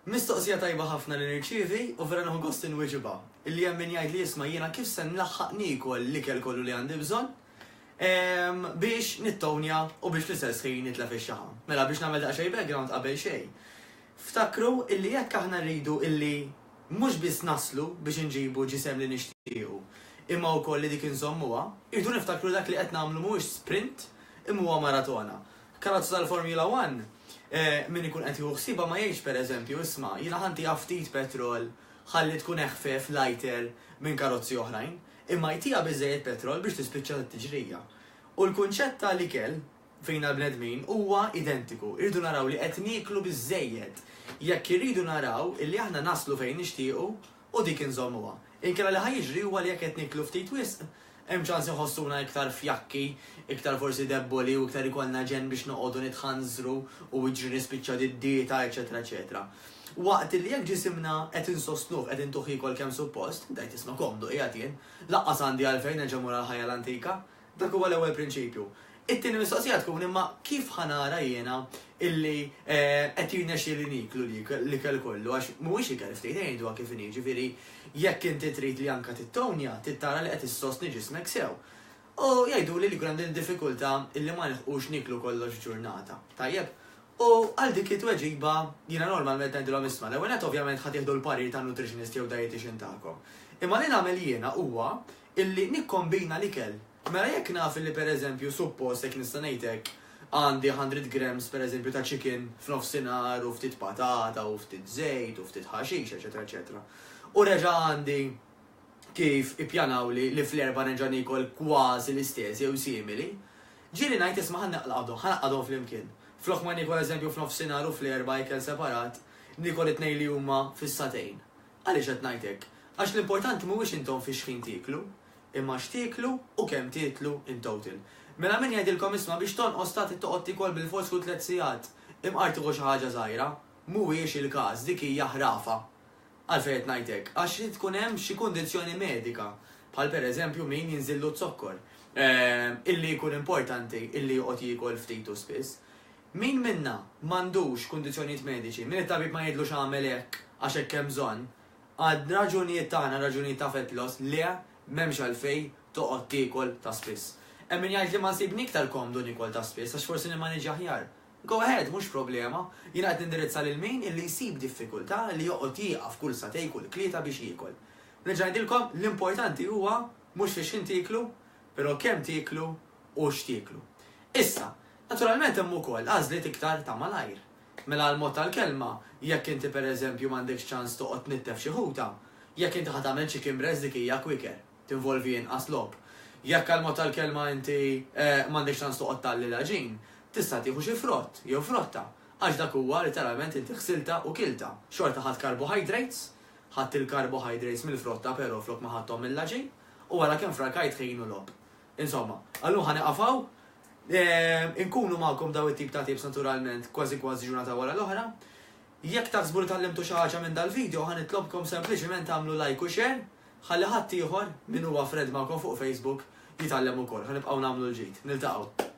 Mistoqsija tajba ħafna li nirċievi u vera naħu gost inwiġiba. Illi hemm min jgħid li jisma' jiena kif se nlaħħaq niekol l-ikel kollu li għandi bżonn biex nittownja u biex l-istess ħin nitla fix-xaħam. Mela biex nagħmel daqsxejn background qabel xejn. Ftakru illi jekk aħna rridu illi mhux biss naslu biex inġibu ġisem li nixtiequ, imma wkoll li dik inżommuha, irdu niftakru dak li qed nagħmlu mhuwiex sprint imma huwa maratona. Karozza tal-Formula 1 min ikun qed jieħu ħsiba ma jgħidx pereżempju isma' jiena ħanti ftit petrol ħalli tkun eħfef lighter minn karozzi oħrajn, imma jtija biżejjed petrol biex tispiċċa t-tiġrija. U l-kunċett tal-ikel fejn għal-bnedmin huwa identiku. Irridu naraw li qed nieklu biżejjed. Jekk irridu naraw illi aħna naslu fejn nixtiequ u dik inżommuha. Inkella li ħajġri huwa li jekk qed nieklu ftit wisq, hemm ċans iħossuna iktar fjakki, iktar forsi debboli u iktar ikollna ġen biex noqogħdu nitħanżru u jiġri nispiċċa d-dieta, eċetera, eċetera. Waqt li jekk ġisimna qed insostnuh qed intuħ ikol kemm suppost, dajt isma' komdu qiegħed jien, laqqas għandi għalfejn nerġa' mura l-ħajja l-antika, dak huwa l-ewwel prinċipju. It-tieni mistoqsija tkun imma kif ħanara jiena illi qed jirnexxieli niklu l-ikel kollu għax mhuwiex ikel ftit ngħidu kif inhi, ġifieri jekk inti trid li anke tittownya, tittara li qed issostni ġismek sew. U jgħidu li jkun għandi l-diffikultà illi ma nilħqux niklu kollox ġurnata. Tajjeb, u għal dik it-tweġiba jiena normalment ngħidilhom isma' l-ewwel qed ovvjament ħadd jieħdu l-parir ta' nutritionist jew dietitian tagħkom. Imma li nagħmel jiena huwa illi nikkombina l-ikel. Mela jekk naf li pereżempju suppost jekk nista' ngħidlek għandi 100 grams pereżempju ta' chicken f'nofsinhar u ftit patata u ftit żejt u ftit ħaxix, eċetera, eċetera. U reġa' għandi kif ippjanaw li fl-erba' nerġa' niekol kważi l-istess jew simili, ġieli ngħid isma' ħanaqadhom flimkien. Flok ma niekol eżempju f'nofsinhar u fl-erba' ikel separat, niekol it-tnejn li huma fis-satejn. Għaliex qed ngħidlek? Għax l-importanti mhuwiex intom fix ħin tieklu, imma x'tieklu u kemm tieklu in total. Mela min jgħidilkom isma' biex tonqos tagħti toqgħod tikol bil-fors kull 3 sigħat, imqar tieħu xi ħaġa żgħira, mhuwiex il-każ, dik hija ħrafa. Għalfejn qed ngħidlek, għax trid tkun hemm xi kundizzjoni medika, bħal pereżempju min jinżillu t-sokkor, illi jkun importanti illi joqgħod jiekol ftit u spiss. Min minna m'għandux kundizzjonijiet mediċi, min it-tabib ma jgħidlux għamel hekk għax hekk hemm bżonn, għad raġunijiet tagħna, raġunijiet ta' fat loss, le m'hemmx għalfejn toqgħod tiekol ta' spiss. Hemm min jgħid li ma nsibni iktar komdu nikol ta' spiss għax forsi nimmaneġġi aħjar. Go ahead, mhux problema. Jiena qed nindirizza lil min illi jsib diffikultà li joqgħod jieqaf kull satej kull tlieta biex jiekol. Nerġa' ngħidilkom l-importanti huwa mhux fiex ħin tieklu, però kemm tieklu u x'tieklu. Issa, naturalment hemm ukoll għażliet iktar ta' malajr. Mela l-mod tal-kelma, jekk inti pereżempju m'għandekx ċans toqgħod nittef xi ħuta, jekk inti ħadd tagħmel chicken breast dik hija quicker, tinvolvi inqas lob. Jekk għal-mod tal-kelma inti m'għandekx ċans toqgħod talli l-aġin, tista' tieħu xi frott jew frotta, għax dak huwa literalment inti ħsilta u kilta. Xorta ħadd carbohydrates, ħadd il-carbohydrates mill-frotta però flok ma ħadthom mill-aġin u wara kemm frakajt ħin u lob. Insomma, allura ħaniqafaw, inkunu magħkom daw it-tip ta' tips naturalment kważi ġurnata wara l-oħra. Jekk taħsbu li tallimtu xi ħaġa minn dal-video ħanitlobkom sempliċement tagħmlu like u share, ħalli ħadd ieħor min huwa fred magħkom fuq Facebook jitgħallem ukoll. Ħanibqgħu nagħmlu l-ġid. Niltaqgħu.